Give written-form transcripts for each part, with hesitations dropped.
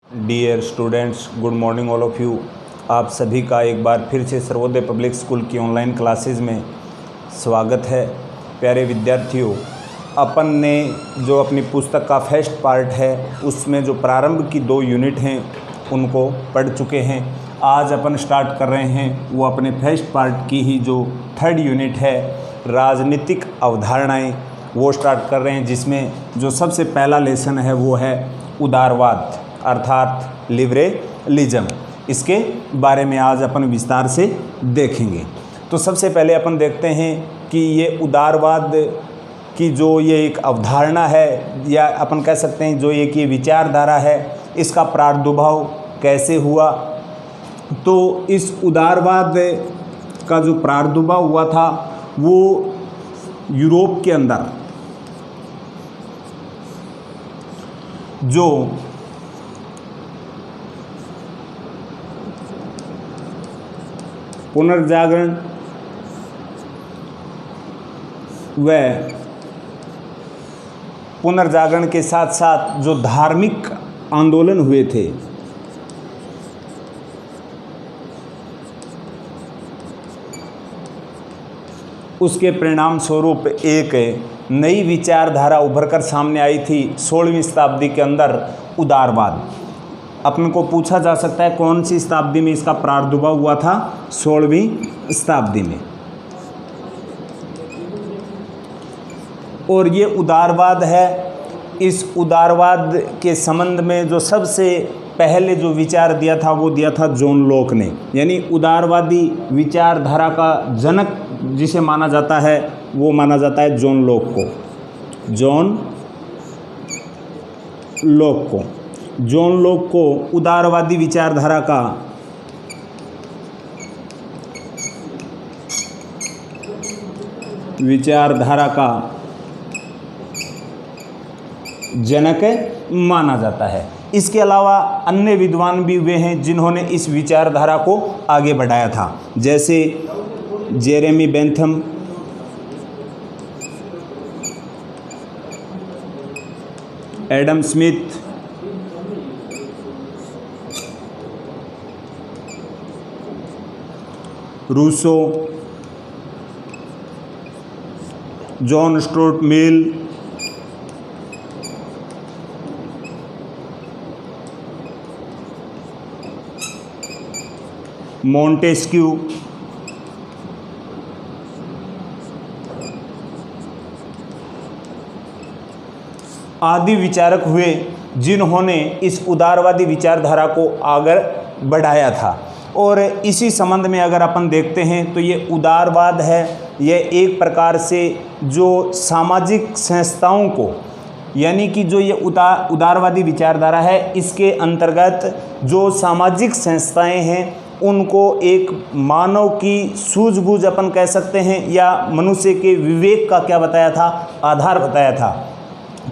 Dear students, good morning all of you. आप सभी का एक बार फिर से सर्वोदय पब्लिक स्कूल की ऑनलाइन क्लासेस में स्वागत है। प्यारे विद्यार्थियों, अपन ने जो अपनी पुस्तक का फर्स्ट पार्ट है उसमें जो प्रारंभ की 2 यूनिट हैं उनको पढ़ चुके हैं। आज अपन स्टार्ट कर रहे हैं वो अपने फर्स्ट पार्ट की ही जो 3rd यूनिट है, राजनीतिक अवधारणाएं, वो स्टार्ट कर रहे हैं, जिसमें जो सबसे पहला लेसन है वो है उदारवाद अर्थात लिबरलिज्म। इसके बारे में आज अपन विस्तार से देखेंगे। तो सबसे पहले अपन देखते हैं कि ये उदारवाद की जो ये एक अवधारणा है, या अपन कह सकते हैं जो एक ये विचारधारा है, इसका प्रादुर्भाव कैसे हुआ। तो इस उदारवाद का जो प्रादुर्भाव हुआ था वो यूरोप के अंदर जो पुनर्जागरण व पुनर्जागरण के साथ साथ जो धार्मिक आंदोलन हुए थे, उसके परिणाम स्वरूप एक नई विचारधारा उभर कर सामने आई थी 16वीं शताब्दी के अंदर, उदारवाद। अपन को पूछा जा सकता है कौन सी शताब्दी में इसका प्रादुर्भाव हुआ था? 16वीं शताब्दी में। और ये उदारवाद है, इस उदारवाद के संबंध में जो सबसे पहले जो विचार दिया था वो दिया था जॉन लॉक ने। यानी उदारवादी विचारधारा का जनक जिसे माना जाता है वो माना जाता है जॉन लॉक को। जॉन लॉक को उदारवादी विचारधारा का जनक माना जाता है। इसके अलावा अन्य विद्वान भी हुए हैं जिन्होंने इस विचारधारा को आगे बढ़ाया था, जैसे Jeremy Bentham, Adam Smith, Rousseau, John Stuart Mill, Montesquieu, आदि विचारक हुए जिन्होंने इस उदारवादी विचारधारा को आगे बढ़ाया था। और इसी संबंध में अगर अपन देखते हैं तो ये उदारवाद है, यह एक प्रकार से जो सामाजिक संस्थाओं को, यानी कि जो ये उदारवादी विचारधारा है, इसके अंतर्गत जो सामाजिक संस्थाएं हैं उनको एक मानव की सूझबूझ अपन कह सकते हैं, या मनुष्य के विवेक का क्या बताया था, आधार बताया था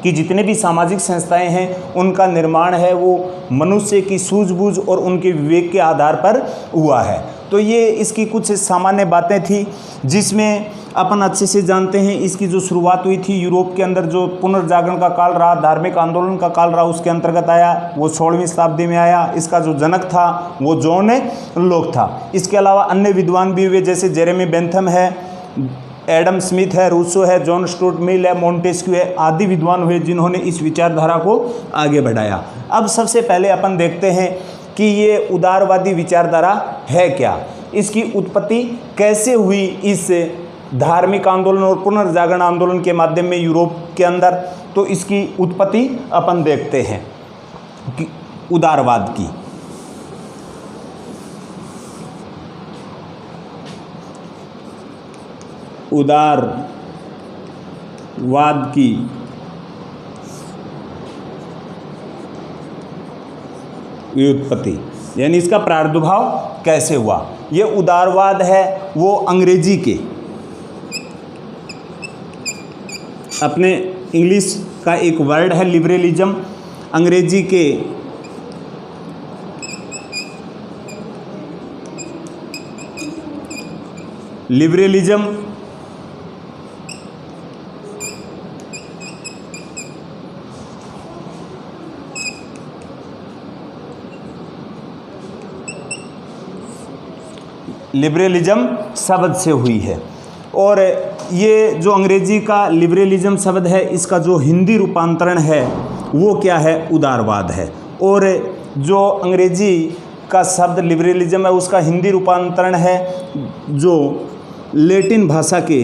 कि जितने भी सामाजिक संस्थाएं हैं उनका निर्माण है वो मनुष्य की सूझबूझ और उनके विवेक के आधार पर हुआ है। तो ये इसकी कुछ सामान्य बातें थी जिसमें अपन अच्छे से जानते हैं इसकी जो शुरुआत हुई थी यूरोप के अंदर, जो पुनर्जागरण का काल रहा, धार्मिक आंदोलन का काल रहा, उसके अंतर्गत आया, वो 16वीं शताब्दी में आया। इसका जो जनक था वो जॉन लॉक था। इसके अलावा अन्य विद्वान भी हुए, जैसे जेरेमी बेंथम है, एडम स्मिथ है, रूसो है, जॉन स्टुअर्ट मिल है, मोंटेस्क्यू है, आदि विद्वान हुए जिन्होंने इस विचारधारा को आगे बढ़ाया। अब सबसे पहले अपन देखते हैं कि ये उदारवादी विचारधारा है क्या, इसकी उत्पत्ति कैसे हुई इस धार्मिक आंदोलन और पुनर्जागरण आंदोलन के माध्यम में यूरोप के अंदर। तो इसकी उत्पत्ति अपन देखते हैं कि उदारवाद की। उदारवाद की व्युत्पत्ति, यानी इसका प्रादुर्भाव कैसे हुआ। ये उदारवाद है वो अंग्रेजी के, अपने इंग्लिश का एक वर्ड है लिबरलिज्म, अंग्रेजी के लिबरलिज्म लिबरलिज्म शब्द से हुई है। और ये जो अंग्रेजी का लिबरलिज्म शब्द है, इसका जो हिंदी रूपांतरण है वो क्या है, उदारवाद है। और जो अंग्रेजी का शब्द लिबरलिज्म है उसका हिंदी रूपांतरण है जो लैटिन भाषा के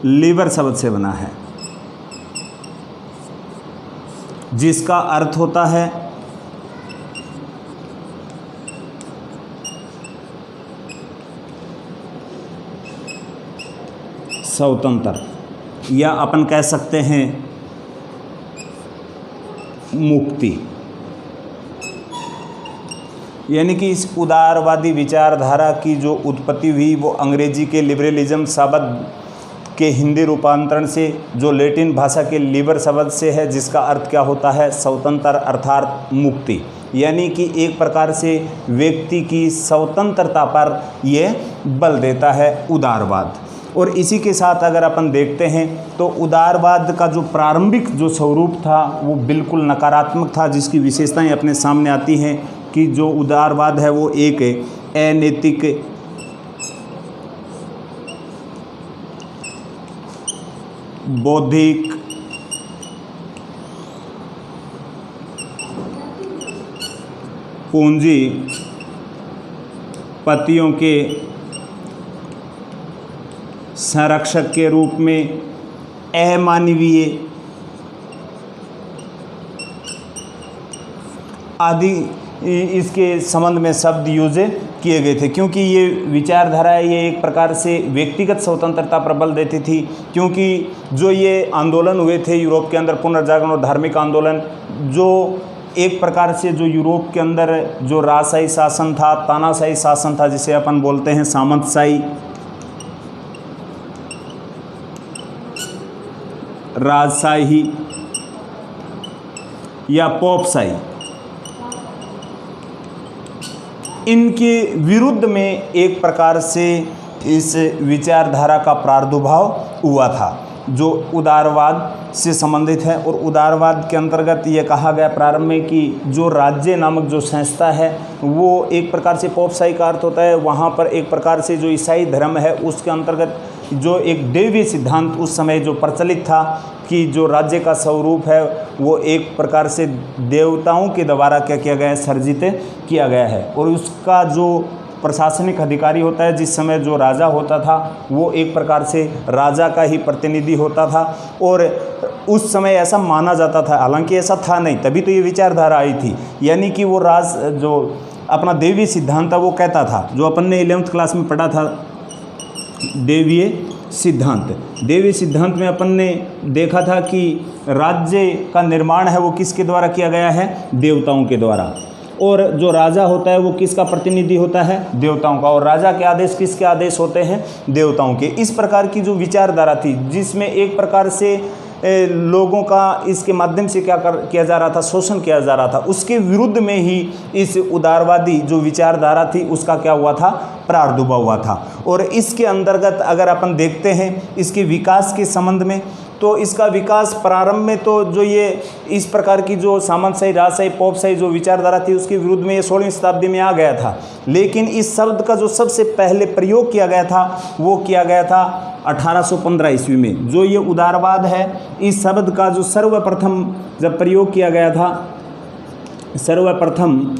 लिबर शब्द से बना है, जिसका अर्थ होता है स्वतंत्र, या अपन कह सकते हैं मुक्ति। यानी कि इस उदारवादी विचारधारा की जो उत्पत्ति हुई वो अंग्रेजी के लिबरलिज्म शब्द के हिंदी रूपांतरण से, जो लैटिन भाषा के लिबर शब्द से है, जिसका अर्थ क्या होता है, स्वतंत्र अर्थात मुक्ति। यानी कि एक प्रकार से व्यक्ति की स्वतंत्रता पर यह बल देता है उदारवाद। और इसी के साथ अगर अपन देखते हैं तो उदारवाद का जो प्रारंभिक जो स्वरूप था वो बिल्कुल नकारात्मक था, जिसकी विशेषताएं अपने सामने आती हैं कि जो उदारवाद है वो एक अनैतिक, बौद्धिक, पूंजीपतियों के संरक्षक के रूप में, अमानवीय आदि इसके संबंध में शब्द यूज किए गए थे। क्योंकि ये विचारधारा ये एक प्रकार से व्यक्तिगत स्वतंत्रता पर बल देती थी। क्योंकि जो ये आंदोलन हुए थे यूरोप के अंदर, पुनर्जागरण और धार्मिक आंदोलन, जो एक प्रकार से जो यूरोप के अंदर जो राजशाही शासन था, तानाशाही शासन था, जिसे अपन बोलते हैं सामंतशाही, राजशाही या पोपशाही, इनके विरुद्ध में एक प्रकार से इस विचारधारा का प्रादुर्भाव हुआ था जो उदारवाद से संबंधित है। और उदारवाद के अंतर्गत ये कहा गया प्रारंभ में कि जो राज्य नामक जो संस्था है वो एक प्रकार से पोपशाही का अर्थ होता है, वहाँ पर एक प्रकार से जो ईसाई धर्म है उसके अंतर्गत जो एक दैवीय सिद्धांत उस समय जो प्रचलित था कि जो राज्य का स्वरूप है वो एक प्रकार से देवताओं के द्वारा क्या किया गया है, सर्जित किया गया है। और उसका जो प्रशासनिक अधिकारी होता है, जिस समय जो राजा होता था वो एक प्रकार से राजा का ही प्रतिनिधि होता था। और उस समय ऐसा माना जाता था, हालांकि ऐसा था नहीं, तभी तो ये विचारधारा आई थी। यानी कि वो राज जो अपना दैवीय सिद्धांत था वो कहता था, जो अपन ने 11th क्लास में पढ़ा था दैवीय सिद्धांत। दैवीय सिद्धांत में अपन ने देखा था कि राज्य का निर्माण है वो किसके द्वारा किया गया है, देवताओं के द्वारा। और जो राजा होता है वो किसका प्रतिनिधि होता है, देवताओं का। और राजा के आदेश किसके आदेश होते हैं, देवताओं के। इस प्रकार की जो विचारधारा थी जिसमें एक प्रकार से लोगों का इसके माध्यम से किया जा रहा था, शोषण किया जा रहा था, उसके विरुद्ध में ही इस उदारवादी जो विचारधारा थी उसका क्या हुआ था, प्रादुर्भाव हुआ था। और इसके अंतर्गत अगर अपन देखते हैं इसके विकास के संबंध में, तो इसका विकास प्रारंभ में तो जो ये इस प्रकार की जो सामंतशाही, राजशाही, पोपशाही जो विचारधारा थी उसके विरुद्ध में ये 16वीं शताब्दी में आ गया था। लेकिन इस शब्द का जो सबसे पहले प्रयोग किया गया था वो किया गया था 1815 ईस्वी में। जो ये उदारवाद है, इस शब्द का जो सर्वप्रथम जब प्रयोग किया गया था, सर्वप्रथम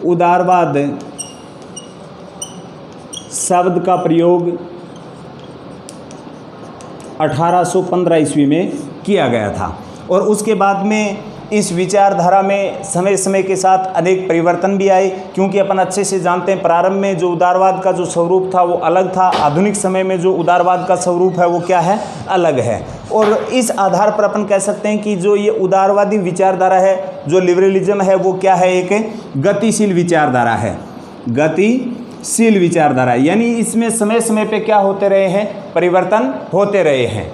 उदारवाद शब्द का प्रयोग 1815 ईस्वी में किया गया था। और उसके बाद में इस विचारधारा में समय समय के साथ अनेक परिवर्तन भी आए। क्योंकि अपन अच्छे से जानते हैं प्रारंभ में जो उदारवाद का जो स्वरूप था वो अलग था, आधुनिक समय में जो उदारवाद का स्वरूप है वो क्या है, अलग है। और इस आधार पर अपन कह सकते हैं कि जो ये उदारवादी विचारधारा है, जो लिबरलिज्म है, वो क्या है, एक गतिशील विचारधारा है, गतिशील विचारधारा। यानी इसमें समय समय पे क्या होते रहे हैं, परिवर्तन होते रहे हैं।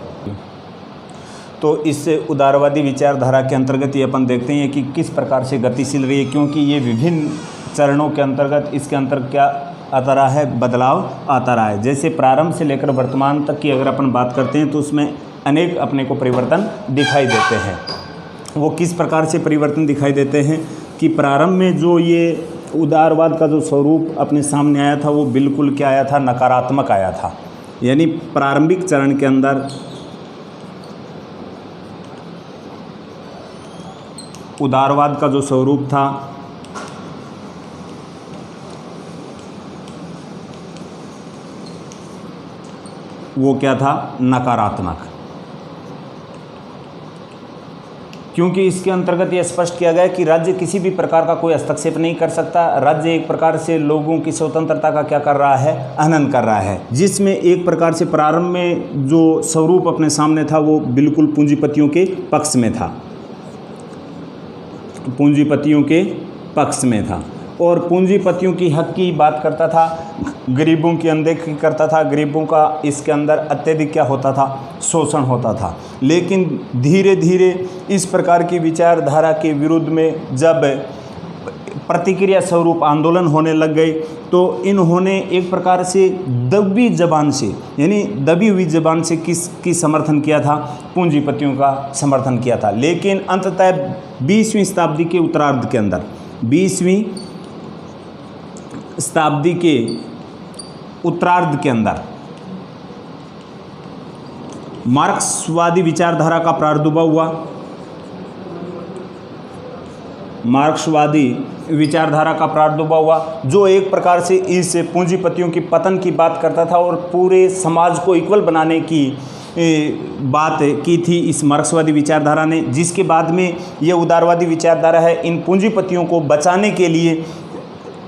तो इस उदारवादी विचारधारा के अंतर्गत ये अपन देखते हैं कि किस प्रकार से गतिशील रही है, क्योंकि ये विभिन्न चरणों के अंतर्गत इसके अंतर्गत क्या आता रहा है, बदलाव आता रहा है। जैसे प्रारंभ से लेकर वर्तमान तक की अगर अपन बात करते हैं तो उसमें अनेक अपने को परिवर्तन दिखाई देते हैं। वो किस प्रकार से परिवर्तन दिखाई देते हैं कि प्रारंभ में जो ये उदारवाद का जो स्वरूप अपने सामने आया था वो बिल्कुल क्या आया था, नकारात्मक आया था। यानी प्रारंभिक चरण के अंदर उदारवाद का जो स्वरूप था वो क्या था, नकारात्मक। क्योंकि इसके अंतर्गत यह स्पष्ट किया गया कि राज्य किसी भी प्रकार का कोई हस्तक्षेप नहीं कर सकता। राज्य एक प्रकार से लोगों की स्वतंत्रता का क्या कर रहा है, हनन कर रहा है, जिसमें एक प्रकार से प्रारंभ में जो स्वरूप अपने सामने था वो बिल्कुल पूंजीपतियों के पक्ष में था, पूंजीपतियों के पक्ष में था और पूंजीपतियों की हक की बात करता था, गरीबों की अनदेखी करता था। गरीबों का इसके अंदर अत्यधिक क्या होता था, शोषण होता था। लेकिन धीरे धीरे इस प्रकार की विचारधारा के विरुद्ध में जब प्रतिक्रिया स्वरूप आंदोलन होने लग गए तो इन्होंने एक प्रकार से दबी जबान से, यानी दबी हुई जबान से किसकी समर्थन किया था, पूंजीपतियों का समर्थन किया था। लेकिन अंततः 20वीं शताब्दी के उत्तरार्ध के अंदर, 20वीं शताब्दी के उत्तरार्ध के अंदर मार्क्सवादी विचारधारा का प्रादुर्भाव हुआ। मार्क्सवादी विचारधारा का प्रादुर्भाव हुआ जो एक प्रकार से इस पूंजीपतियों की पतन की बात करता था और पूरे समाज को इक्वल बनाने की बात की थी इस मार्क्सवादी विचारधारा ने, जिसके बाद में यह उदारवादी विचारधारा है इन पूंजीपतियों को बचाने के लिए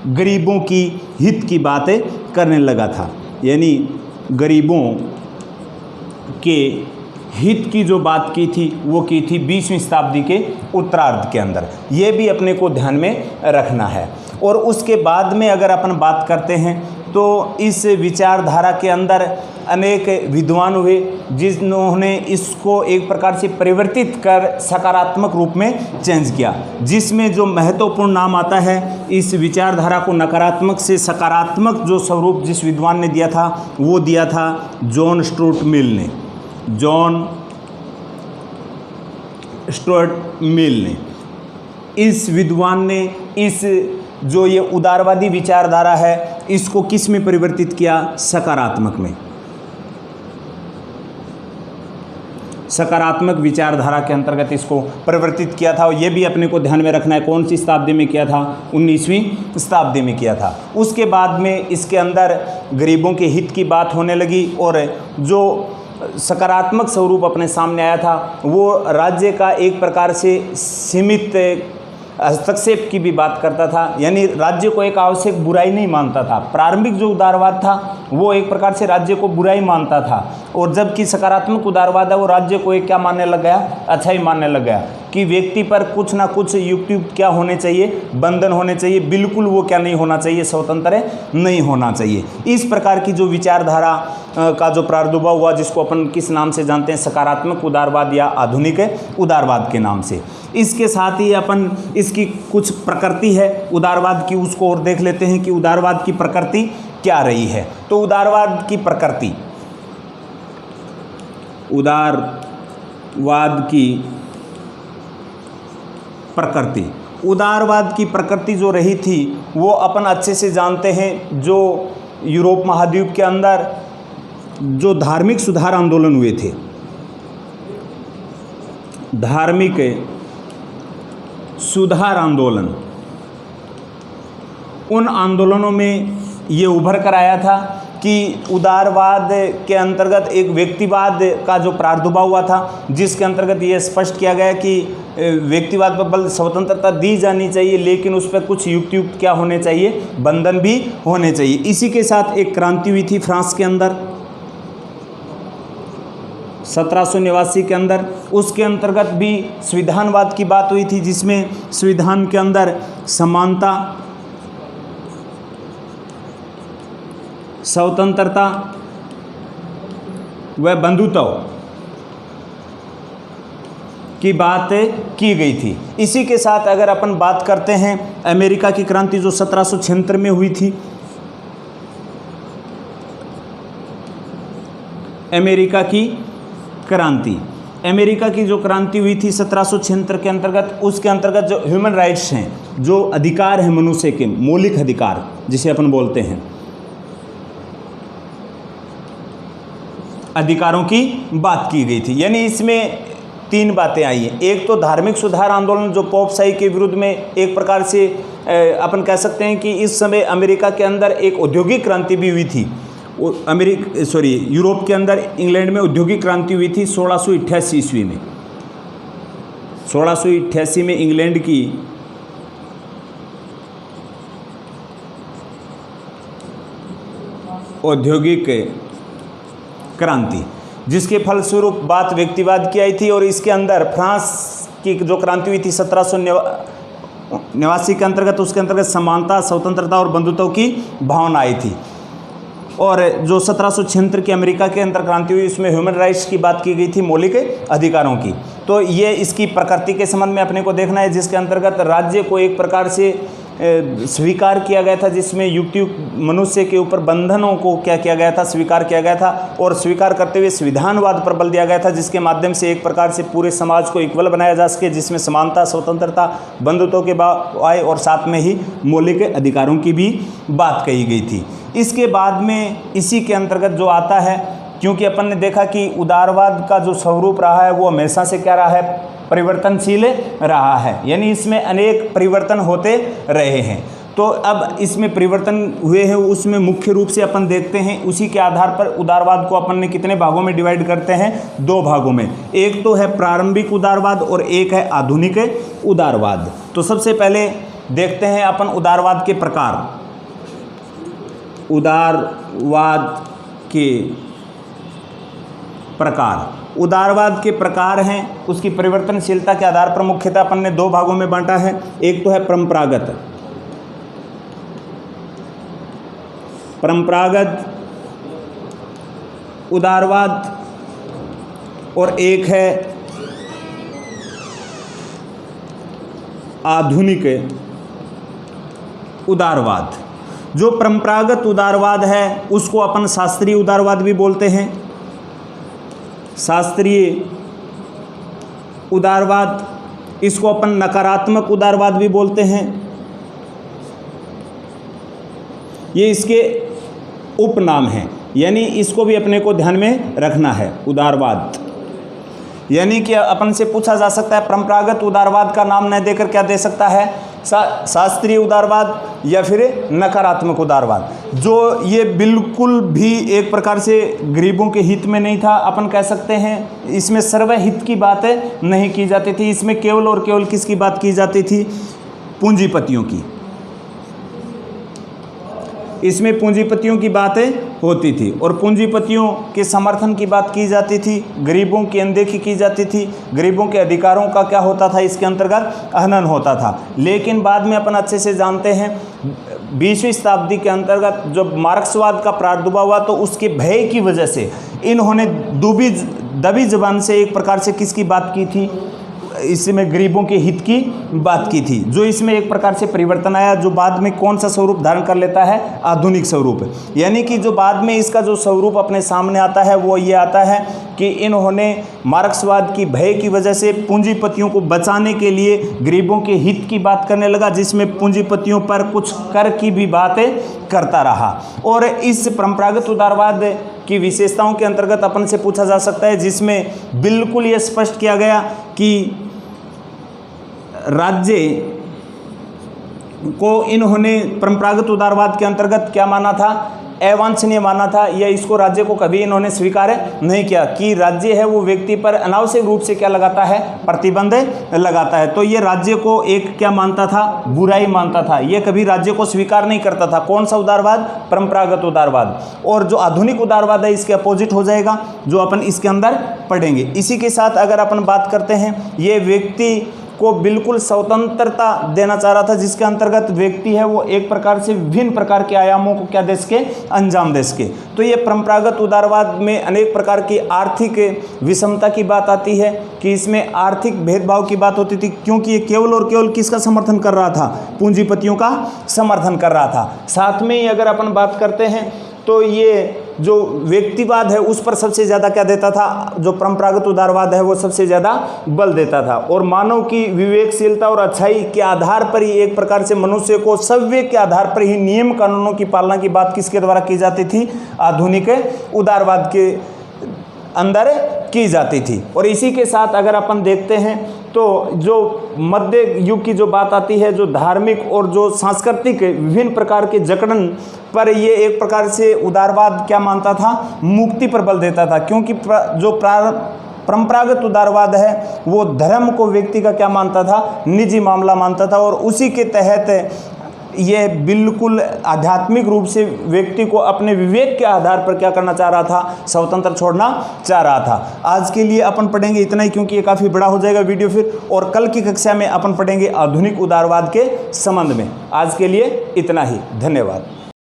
गरीबों की हित की बातें करने लगा था। यानी गरीबों के हित की जो बात की थी वो की थी 20वीं शताब्दी के उत्तरार्ध के अंदर। ये भी अपने को ध्यान में रखना है। और उसके बाद में अगर अपन बात करते हैं तो इस विचारधारा के अंदर अनेक विद्वान हुए जिन्होंने इसको एक प्रकार से परिवर्तित कर सकारात्मक रूप में चेंज किया, जिसमें जो महत्वपूर्ण नाम आता है इस विचारधारा को नकारात्मक से सकारात्मक जो स्वरूप जिस विद्वान ने दिया था वो दिया था जॉन स्टुअर्ट मिल ने। जॉन स्टुअर्ट मिल ने, इस विद्वान ने इस जो ये उदारवादी विचारधारा है इसको किस में परिवर्तित किया, सकारात्मक में। सकारात्मक विचारधारा के अंतर्गत इसको परिवर्तित किया था। और ये भी अपने को ध्यान में रखना है कौन सी शताब्दी में किया था, 19वीं शताब्दी में किया था। उसके बाद में इसके अंदर गरीबों के हित की बात होने लगी और जो सकारात्मक स्वरूप अपने सामने आया था वो राज्य का एक प्रकार से सीमित हस्तक्षेप की भी बात करता था, यानी राज्य को एक आवश्यक बुराई नहीं मानता था। प्रारंभिक जो उदारवाद था वो एक प्रकार से राज्य को बुराई मानता था और जबकि सकारात्मक उदारवाद है वो राज्य को एक क्या मानने लग गया, अच्छा ही मानने लग गया कि व्यक्ति पर कुछ ना कुछ युक्त क्या होने चाहिए, बंधन होने चाहिए, बिल्कुल वो क्या नहीं होना चाहिए, स्वतंत्र नहीं होना चाहिए। इस प्रकार की जो विचारधारा का जो प्रादुर्भाव हुआ जिसको अपन किस नाम से जानते हैं, सकारात्मक उदारवाद या आधुनिक उदारवाद के नाम से। इसके साथ ही अपन इसकी कुछ प्रकृति है उदारवाद की, उसको और देख लेते हैं कि उदारवाद की प्रकृति क्या रही है। तो उदारवाद की प्रकृति, उदारवाद की प्रकृति, उदारवाद की प्रकृति जो रही थी वो अपन अच्छे से जानते हैं। जो यूरोप महाद्वीप के अंदर जो धार्मिक सुधार आंदोलन हुए थे, धार्मिक सुधार आंदोलन, उन आंदोलनों में ये उभर कर आया था कि उदारवाद के अंतर्गत एक व्यक्तिवाद का जो प्रादुर्भाव हुआ था, जिसके अंतर्गत ये स्पष्ट किया गया कि व्यक्तिवाद पर बल स्वतंत्रता दी जानी चाहिए लेकिन उस पर कुछ युक्त क्या होने चाहिए, बंधन भी होने चाहिए। इसी के साथ एक क्रांति हुई थी फ्रांस के अंदर 1789 के अंदर, उसके अंतर्गत भी संविधानवाद की बात हुई थी जिसमें संविधान के अंदर समानता, स्वतंत्रता व बंधुत्व की बात की गई थी। इसी के साथ अगर अपन बात करते हैं अमेरिका की क्रांति जो 1776 में हुई थी, अमेरिका की क्रांति, अमेरिका की जो क्रांति हुई थी 1776 के अंतर्गत, उसके अंतर्गत जो ह्यूमन राइट्स हैं, जो अधिकार हैं मनुष्य के, मौलिक अधिकार जिसे अपन बोलते हैं, अधिकारों की बात की गई थी। यानी इसमें 3 बातें आई हैं। एक तो धार्मिक सुधार आंदोलन जो पोपशाही के विरुद्ध में एक प्रकार से अपन कह सकते हैं कि इस समय अमेरिका के अंदर एक औद्योगिक क्रांति भी हुई थी। यूरोप के अंदर, इंग्लैंड में औद्योगिक क्रांति हुई थी 1688 ईस्वी में। 1688 में इंग्लैंड की औद्योगिक क्रांति, जिसके फलस्वरूप बात व्यक्तिवाद की आई थी। और इसके अंदर फ्रांस की जो क्रांति हुई थी 1789 के अंतर्गत, उसके अंतर्गत समानता, स्वतंत्रता और बंधुत्व की भावना आई थी। और जो 1776 की अमेरिका के अंदर क्रांति हुई, उसमें ह्यूमन राइट्स की बात की गई थी, मौलिक अधिकारों की। तो ये इसकी प्रकृति के संबंध में अपने को देखना है, जिसके अंतर्गत राज्य को एक प्रकार से स्वीकार किया गया था, जिसमें युक्तियुक्त मनुष्य के ऊपर बंधनों को क्या किया गया था, स्वीकार किया गया था। और स्वीकार करते हुए संविधानवाद पर बल दिया गया था, जिसके माध्यम से एक प्रकार से पूरे समाज को इक्वल बनाया जा सके, जिसमें समानता, स्वतंत्रता, बंधुत्व के भाव आए और साथ में ही मौलिक अधिकारों की भी बात कही गई थी। इसके बाद में इसी के अंतर्गत जो आता है, क्योंकि अपन ने देखा कि उदारवाद का जो स्वरूप रहा है वो हमेशा से क्या रहा है, परिवर्तनशील रहा है। यानी इसमें अनेक परिवर्तन होते रहे हैं। तो अब इसमें परिवर्तन हुए हैं, उसमें मुख्य रूप से अपन देखते हैं, उसी के आधार पर उदारवाद को अपन ने कितने भागों में डिवाइड करते हैं, 2 भागों में। एक तो है प्रारंभिक उदारवाद और एक है आधुनिक उदारवाद। तो सबसे पहले देखते हैं अपन उदारवाद के प्रकार। उदारवाद के प्रकार, उदारवाद के प्रकार हैं, उसकी परिवर्तनशीलता के आधार पर मुख्यतः अपन ने 2 भागों में बांटा है। एक तो है परंपरागत उदारवाद और एक है आधुनिक उदारवाद। जो परंपरागत उदारवाद है उसको अपन शास्त्रीय उदारवाद भी बोलते हैं। शास्त्रीय उदारवाद, इसको अपन नकारात्मक उदारवाद भी बोलते हैं। ये इसके उपनाम हैं, यानी इसको भी अपने को ध्यान में रखना है। उदारवाद यानी कि अपन से पूछा जा सकता है, परंपरागत उदारवाद का नाम न देकर क्या दे सकता है, शास्त्रीय उदारवाद या फिर नकारात्मक उदारवाद। जो ये बिल्कुल भी एक प्रकार से गरीबों के हित में नहीं था, अपन कह सकते हैं इसमें सर्वहित की बातें नहीं की जाती थी। इसमें केवल और केवल किसकी बात की जाती थी, पूंजीपतियों की। इसमें पूंजीपतियों की बातें होती थी और पूंजीपतियों के समर्थन की बात की जाती थी, गरीबों की अनदेखी की जाती थी, गरीबों के अधिकारों का क्या होता था, इसके अंतर्गत हनन होता था। लेकिन बाद में अपन अच्छे से जानते हैं 20वीं शताब्दी के अंतर्गत जब मार्क्सवाद का प्रादुर्भाव हुआ, तो उसके भय की वजह से इन्होंने दबी जबान से एक प्रकार से किसकी बात की थी, इसमें गरीबों के हित की बात की थी। जो इसमें एक प्रकार से परिवर्तन आया, जो बाद में कौन सा स्वरूप धारण कर लेता है, आधुनिक स्वरूप। यानी कि जो बाद में इसका जो स्वरूप अपने सामने आता है वो ये आता है कि इन्होंने मार्क्सवाद की भय की वजह से पूंजीपतियों को बचाने के लिए गरीबों के हित की बात करने लगा, जिसमें पूंजीपतियों पर कुछ कर की भी बातें करता रहा। और इस परंपरागत उदारवाद की विशेषताओं के अंतर्गत अपन से पूछा जा सकता है, जिसमें बिल्कुल ये स्पष्ट किया गया कि राज्य को इन्होंने परंपरागत उदारवाद के अंतर्गत क्या माना था, अवांछनीय माना था, या इसको राज्य को कभी इन्होंने स्वीकार नहीं किया कि राज्य है वो व्यक्ति पर अनावश्यक रूप से क्या लगाता है, प्रतिबंध लगाता है। तो ये राज्य को एक क्या मानता था, बुराई मानता था। ये कभी राज्य को स्वीकार नहीं करता था। कौन सा उदारवाद, परंपरागत उदारवाद। और जो आधुनिक उदारवाद है इसके अपोजिट हो जाएगा, जो अपन इसके अंदर पढ़ेंगे। इसी के साथ अगर अपन बात करते हैं, ये व्यक्ति को बिल्कुल स्वतंत्रता देना चाह रहा था, जिसके अंतर्गत व्यक्ति है वो एक प्रकार से विभिन्न प्रकार के आयामों को क्या दे सके, अंजाम दे सके। तो ये परंपरागत उदारवाद में अनेक प्रकार की आर्थिक विषमता की बात आती है कि इसमें आर्थिक भेदभाव की बात होती थी, क्योंकि ये केवल और केवल किसका समर्थन कर रहा था, पूंजीपतियों का समर्थन कर रहा था। साथ में ही अगर अपन बात करते हैं तो ये जो व्यक्तिवाद है उस पर सबसे ज़्यादा क्या देता था, जो परंपरागत उदारवाद है वो सबसे ज़्यादा बल देता था। और मानव की विवेकशीलता और अच्छाई के आधार पर ही एक प्रकार से मनुष्य को सविवेक के आधार पर ही नियम कानूनों की पालना की बात किसके द्वारा की जाती थी, आधुनिक उदारवाद के अंदर की जाती थी। और इसी के साथ अगर अपन देखते हैं तो जो मध्य युग की जो बात आती है, जो धार्मिक और जो सांस्कृतिक विभिन्न प्रकार के जकड़न पर ये एक प्रकार से उदारवाद क्या मानता था, मुक्ति पर बल देता था। क्योंकि जो परंपरागत उदारवाद है वो धर्म को व्यक्ति का क्या मानता था, निजी मामला मानता था, और उसी के तहत ये बिल्कुल आध्यात्मिक रूप से व्यक्ति को अपने विवेक के आधार पर क्या करना चाह रहा था, स्वतंत्र छोड़ना चाह रहा था। आज के लिए अपन पढ़ेंगे इतना ही, क्योंकि ये काफ़ी बड़ा हो जाएगा वीडियो फिर, और कल की कक्षा में अपन पढ़ेंगे आधुनिक उदारवाद के संबंध में। आज के लिए इतना ही, धन्यवाद।